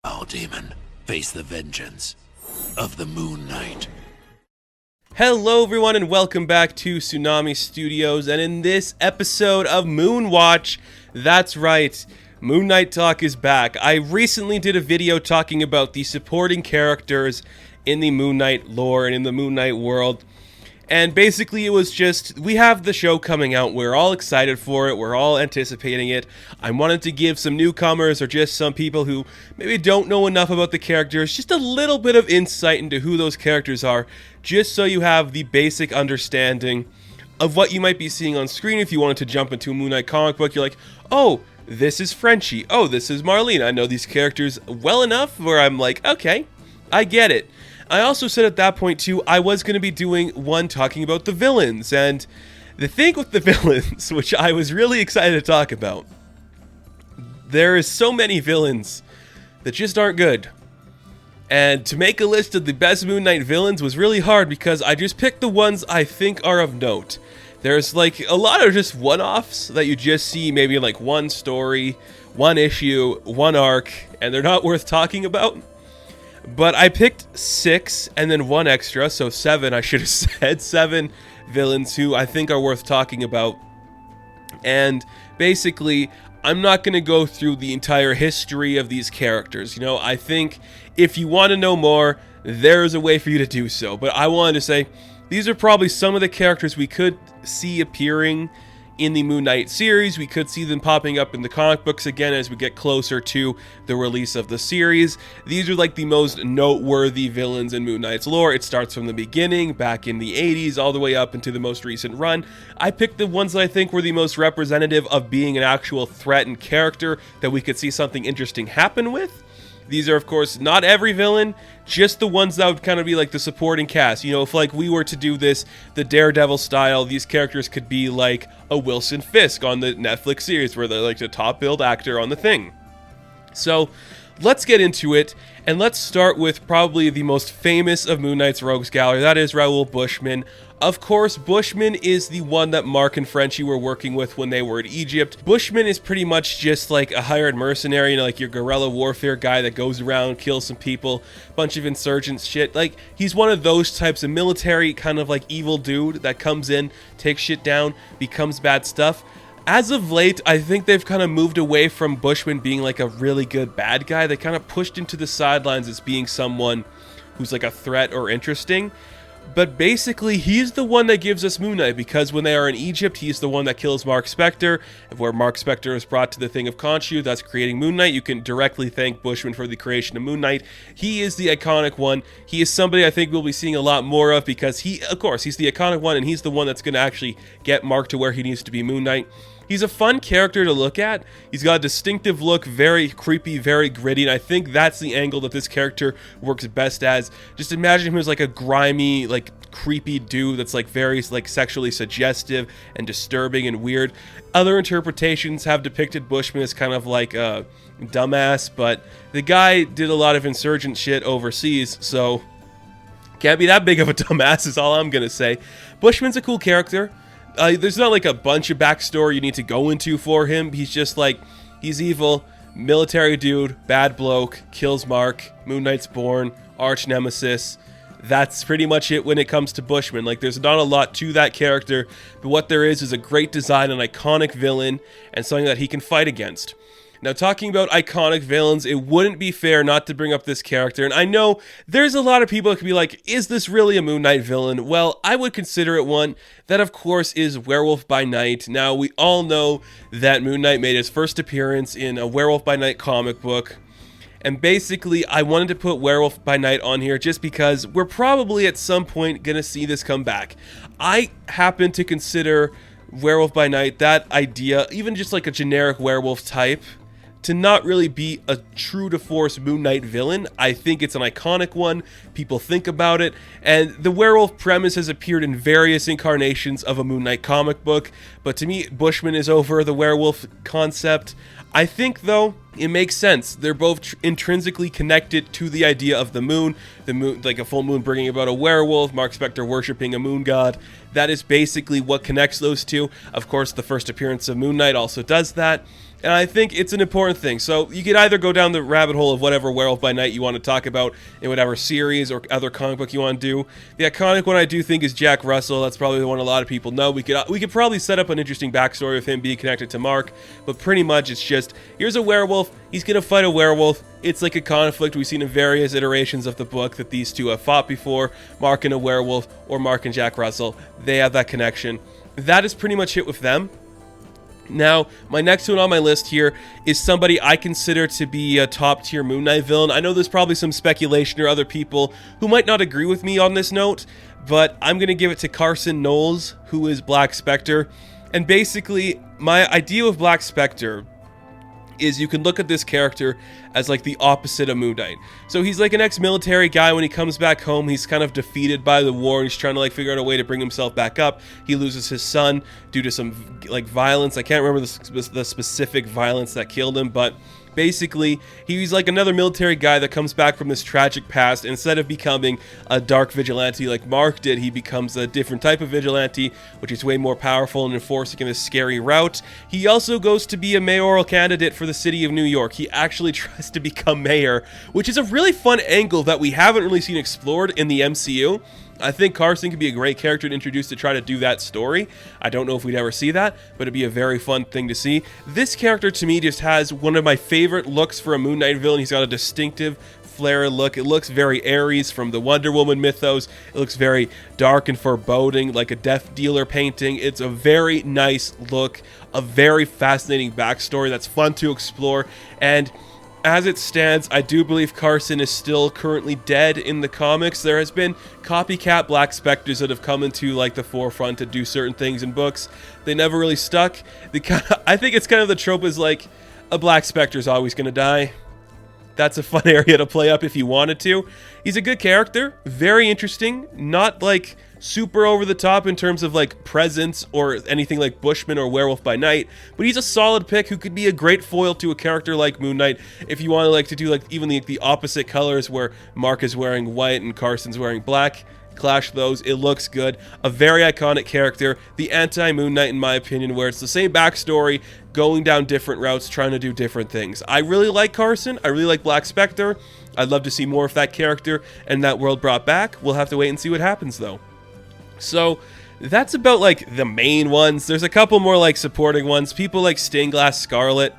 Foul demon, face the vengeance of the Moon Knight. Hello everyone and welcome back to Tsunami Studios, and in this episode of Moon Watch, that's right, Moon Knight Talk is back. I recently did a video talking about the supporting characters in the Moon Knight lore and in the Moon Knight world. And basically it was just, we have the show coming out, we're all excited for it, we're all anticipating it. I wanted to give some newcomers or just some people who maybe don't know enough about the characters just a little bit of insight into who those characters are, just so you have the basic understanding of what you might be seeing on screen. If you wanted to jump into a Moon Knight comic book, you're like, oh, this is Frenchie, oh, this is Marlene. I know these characters well enough where I'm like, okay, I get it. I also said at that point too, I was going to be doing one talking about the villains, and the thing with the villains, which I was really excited to talk about, there is so many villains that just aren't good. And to make a list of the best Moon Knight villains was really hard because I just picked the ones I think are of note. There's like a lot of just one-offs that you just see maybe in like one story, one issue, one arc, and they're not worth talking about. But I picked 6 and then 1 extra, so 7, I should have said 7 villains who I think are worth talking about. And basically, I'm not going to go through the entire history of these characters. You know, I think if you want to know more, there's a way for you to do so. But I wanted to say, these are probably some of the characters we could see appearing in the Moon Knight series. We could see them popping up in the comic books again as we get closer to the release of the series. These are like the most noteworthy villains in Moon Knight's lore. It starts from the beginning, back in the 80s, all the way up into the most recent run. I picked the ones that I think were the most representative of being an actual threat and character that we could see something interesting happen with. These are, of course, not every villain, just the ones that would kind of be like the supporting cast. You know, if like we were to do this the Daredevil style, these characters could be like a Wilson Fisk on the Netflix series where they're like the top billed actor on the thing. So let's get into it, and let's start with probably the most famous of Moon Knight's rogues gallery. That is Rufus Bushman. Of course, Bushman is the one that Mark and Frenchie were working with when they were in Egypt. Bushman is pretty much just like a hired mercenary, you know, like your guerrilla warfare guy that goes around, kills some people, bunch of insurgents shit. Like, he's one of those types of military kind of like evil dude that comes in, takes shit down, becomes bad stuff. As of late, I think they've kind of moved away from Bushman being like a really good bad guy. They kind of pushed into the sidelines as being someone who's like a threat or interesting. But basically, he's the one that gives us Moon Knight, because when they are in Egypt, he's the one that kills Mark Spector. Where Mark Spector is brought to the Thing of Khonshu, that's creating Moon Knight. You can directly thank Bushman for the creation of Moon Knight. He is the iconic one. He is somebody I think we'll be seeing a lot more of, because he, of course, he's the iconic one, and he's the one that's going to actually get Mark to where he needs to be Moon Knight. He's a fun character to look at. He's got a distinctive look, very creepy, very gritty, and I think that's the angle that this character works best as. Just imagine him as like a grimy, like creepy dude that's like very like sexually suggestive and disturbing and weird. Other interpretations have depicted Bushman as kind of like a dumbass, but the guy did a lot of insurgent shit overseas, so can't be that big of a dumbass is all I'm gonna say. Bushman's a cool character. There's not like a bunch of backstory you need to go into for him. He's just like, he's evil, military dude, bad bloke, kills Mark, Moon Knight's born, arch nemesis. That's pretty much it when it comes to Bushman. Like, there's not a lot to that character, but what there is a great design, an iconic villain, and something that he can fight against. Now, talking about iconic villains, it wouldn't be fair not to bring up this character, and I know there's a lot of people that could be like, is this really a Moon Knight villain? Well, I would consider it one. That, of course, is Werewolf by Night. Now, we all know that Moon Knight made his first appearance in a Werewolf by Night comic book, and basically, I wanted to put Werewolf by Night on here just because we're probably at some point going to see this come back. I happen to consider Werewolf by Night, that idea, even just like a generic werewolf type, to not really be a true to force Moon Knight villain. I think it's an iconic one. People think about it, and the werewolf premise has appeared in various incarnations of a Moon Knight comic book, but to me, Bushman is over the werewolf concept. I think, though, it makes sense. They're both intrinsically connected to the idea of the moon, like a full moon bringing about a werewolf, Mark Spector worshipping a moon god. That is basically what connects those two. Of course, the first appearance of Moon Knight also does that. And I think it's an important thing. So you could either go down the rabbit hole of whatever Werewolf by Night you want to talk about in whatever series or other comic book you want to do. The iconic one I do think is Jack Russell. That's probably the one a lot of people know. We could probably set up an interesting backstory of him being connected to Mark, but pretty much it's just, here's a werewolf, he's going to fight a werewolf. It's like a conflict we've seen in various iterations of the book that these two have fought before. Mark and a werewolf, or Mark and Jack Russell. They have that connection. That is pretty much it with them. Now, my next one on my list here is somebody I consider to be a top-tier Moon Knight villain. I know there's probably some speculation or other people who might not agree with me on this note, but I'm going to give it to Carson Knowles, who is Black Spectre. And basically, my idea of Black Spectre is you can look at this character as like the opposite of Moon Knight. So he's like an ex-military guy. When he comes back home, he's kind of defeated by the war. He's trying to like figure out a way to bring himself back up. He loses his son due to some like violence. I can't remember the specific violence that killed him, but basically, he's like another military guy that comes back from this tragic past. Instead of becoming a dark vigilante like Mark did, he becomes a different type of vigilante, which is way more powerful and enforcing in a scary route. He also goes to be a mayoral candidate for the city of New York. He actually tries to become mayor, which is a really fun angle that we haven't really seen explored in the MCU. I think Carson could be a great character to introduce to try to do that story. I don't know if we'd ever see that, but it'd be a very fun thing to see. This character, to me, just has one of my favorite looks for a Moon Knight villain. He's got a distinctive flare look. It looks very Ares from the Wonder Woman mythos. It looks very dark and foreboding, like a Death Dealer painting. It's a very nice look, a very fascinating backstory that's fun to explore, and as it stands, I do believe Carson is still currently dead in the comics. There has been copycat Black Spectres that have come into like the forefront to do certain things in books. They never really stuck. I think it's kind of the trope is like a Black Spectre is always going to die. That's a fun area to play up if you wanted to. He's a good character, very interesting, not like super over the top in terms of like presence or anything like Bushman or Werewolf by Night, but he's a solid pick who could be a great foil to a character like Moon Knight if you want to like to do like even the opposite colors where Mark is wearing white and Carson's wearing black. Clash those, it looks good. A very iconic character, the anti-Moon Knight in my opinion, where it's the same backstory, going down different routes, trying to do different things. I really like Carson, I really like Black Spectre. I'd love to see more of that character and that world brought back. We'll have to wait and see what happens though. So that's about like the main ones. There's a couple more like supporting ones. People like Stained Glass Scarlet,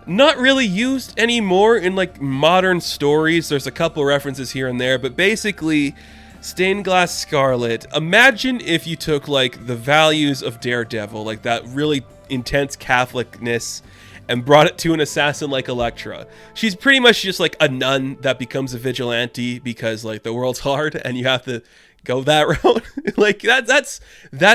not really used anymore in like modern stories. There's a couple references here and there, but basically Stained Glass Scarlet, imagine if you took like the values of Daredevil, like that really intense Catholicness, and brought it to an assassin like Elektra. She's pretty much just like a nun that becomes a vigilante because like the world's hard and you have to go that route. Like that's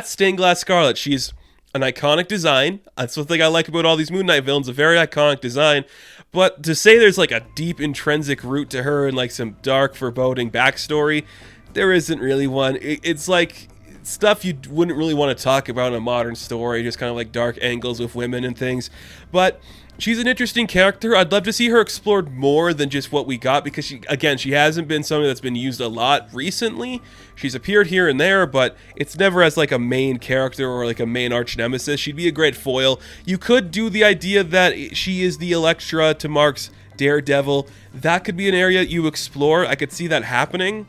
Stained Glass Scarlet. She's an iconic design. That's the thing I like about all these Moon Knight villains, a very iconic design. But to say there's like a deep intrinsic root to her and like some dark foreboding backstory, there isn't really one. It's like stuff you wouldn't really want to talk about in a modern story, just kind of like dark angles with women and things. But she's an interesting character. I'd love to see her explored more than just what we got, because she hasn't been something that's been used a lot recently. She's appeared here and there, but it's never as like a main character or like a main arch nemesis. She'd be a great foil. You could do the idea that she is the Elektra to Mark's Daredevil. That could be an area you explore. I could see that happening.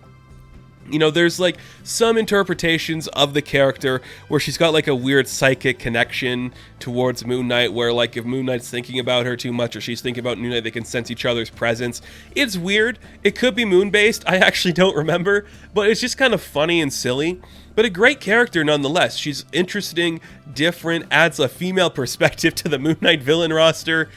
You know, there's like some interpretations of the character where she's got like a weird psychic connection towards Moon Knight, where like if Moon Knight's thinking about her too much or she's thinking about Moon Knight, they can sense each other's presence. It's weird. It could be Moon Based. I actually don't remember, but it's just kind of funny and silly. But a great character nonetheless. She's interesting, different, adds a female perspective to the Moon Knight villain roster.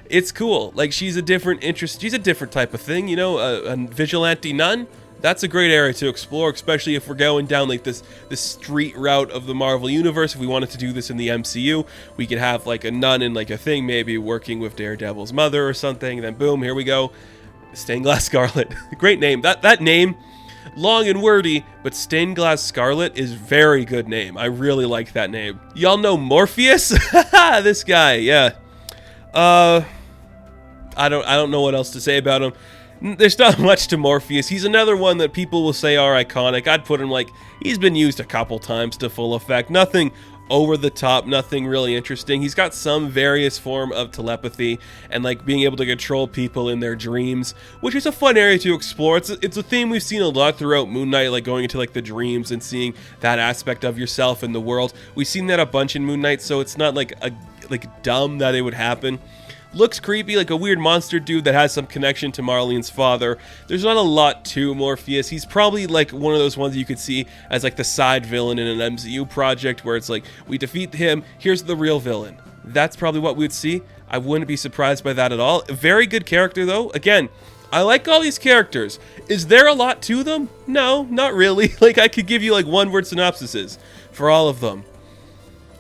It's cool. Like she's a different type of thing, you know, a vigilante nun. That's a great area to explore, especially if we're going down like this street route of the Marvel Universe. If we wanted to do this in the MCU, we could have like a nun in like a thing, maybe working with Daredevil's mother or something. And then boom, here we go. Stained Glass Scarlet. Great name. That name, long and wordy, but Stained Glass Scarlet is very good name. I really like that name. Y'all know Morpheus? This guy, yeah. I don't know what else to say about him. There's not much to Morpheus. He's another one that people will say are iconic. I'd put him like, he's been used a couple times to full effect. Nothing over the top, nothing really interesting. He's got some various form of telepathy and like being able to control people in their dreams, which is a fun area to explore. It's a theme we've seen a lot throughout Moon Knight, like going into like the dreams and seeing that aspect of yourself in the world. We've seen that a bunch in Moon Knight, so it's not like dumb that it would happen. Looks creepy, like a weird monster dude that has some connection to Marlene's father. There's not a lot to Morpheus. He's probably like one of those ones you could see as like the side villain in an MCU project where it's like, we defeat him, here's the real villain. That's probably what we'd see. I wouldn't be surprised by that at all. Very good character though. Again, I like all these characters. Is there a lot to them? No, not really. Like I could give you like one-word synopsises for all of them.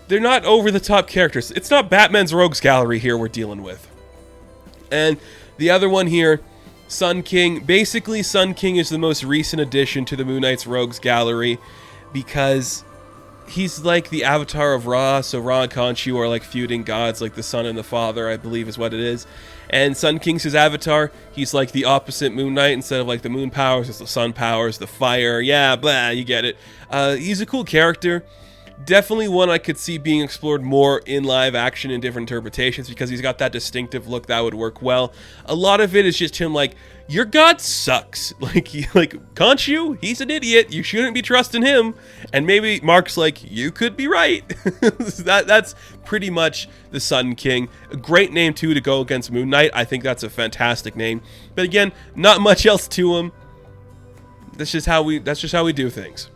They're not over-the-top characters. It's not Batman's Rogues Gallery here we're dealing with. And the other one here, Sun King. Basically, Sun King is the most recent addition to the Moon Knight's Rogues Gallery because he's like the avatar of Ra. So Ra and Khonshu are like feuding gods, like the son and the father, I believe is what it is. And Sun King's his avatar. He's like the opposite Moon Knight. Instead of like the moon powers, it's the sun powers, the fire. Yeah, blah, you get it. He's a cool character. Definitely one I could see being explored more in live action in different interpretations because he's got that distinctive look that would work well. A lot of it is just him like, your god sucks. Like Khonshu, he's an idiot. You shouldn't be trusting him. And maybe Mark's like, you could be right. That's pretty much the Sun King. A great name too to go against Moon Knight. I think that's a fantastic name. But again, not much else to him. That's just how we do things.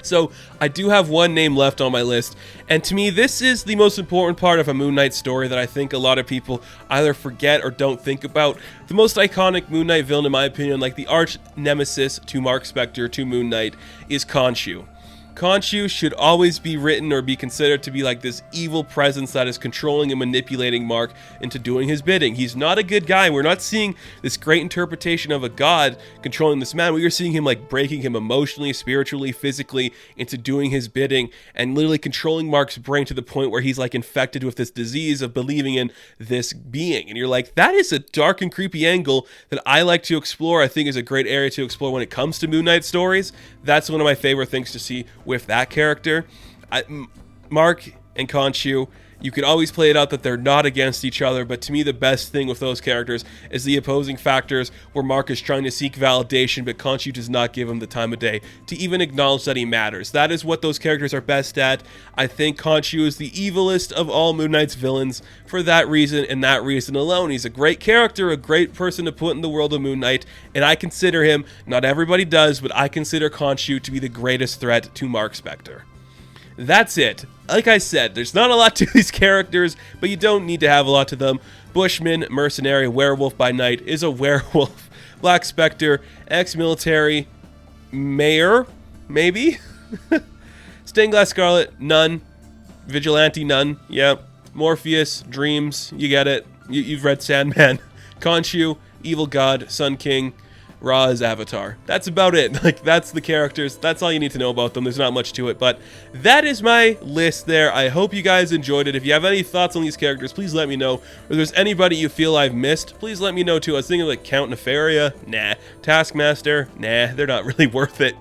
So, I do have one name left on my list, and to me, this is the most important part of a Moon Knight story that I think a lot of people either forget or don't think about. The most iconic Moon Knight villain, in my opinion, like the arch nemesis to Mark Spector, to Moon Knight, is Khonshu. Khonshu should always be written or be considered to be like this evil presence that is controlling and manipulating Mark into doing his bidding. He's not a good guy. We're not seeing this great interpretation of a god controlling this man. We are seeing him like breaking him emotionally, spiritually, physically into doing his bidding and literally controlling Mark's brain to the point where he's like infected with this disease of believing in this being. And you're like, that is a dark and creepy angle that I like to explore. I think is a great area to explore when it comes to Moon Knight stories. That's one of my favorite things to see with that character. Mark and Khonshu, you could always play it out that they're not against each other, but to me the best thing with those characters is the opposing factors where Mark is trying to seek validation, but Khonshu does not give him the time of day to even acknowledge that he matters. That is what those characters are best at. I think Khonshu is the evilest of all Moon Knight's villains for that reason and that reason alone. He's a great character, a great person to put in the world of Moon Knight, and I consider him, not everybody does, but I consider Khonshu to be the greatest threat to Mark Spector. That's it. Like I said, there's not a lot to these characters, but you don't need to have a lot to them. Bushman, mercenary, werewolf by night, is a werewolf. Black Spectre, ex-military, mayor, maybe? Stained Glass Scarlet, nun, vigilante nun, yeah. Morpheus, dreams, you get it. You've read Sandman. Khonshu, evil god, Sun King, Ra is Avatar. That's about it. Like, that's the characters. That's all you need to know about them. There's not much to it, but that is my list there. I hope you guys enjoyed it. If you have any thoughts on these characters, please let me know. If there's anybody you feel I've missed, please let me know too. I was thinking like Count Nefaria. Nah. Taskmaster. Nah, they're not really worth it.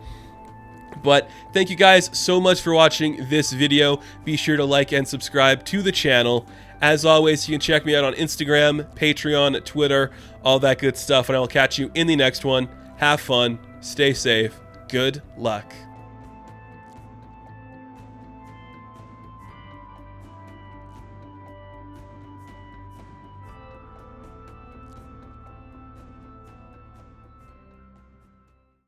But thank you guys so much for watching this video. Be sure to like and subscribe to the channel. As always, you can check me out on Instagram, Patreon, Twitter, all that good stuff, and I will catch you in the next one. Have fun, stay safe, good luck.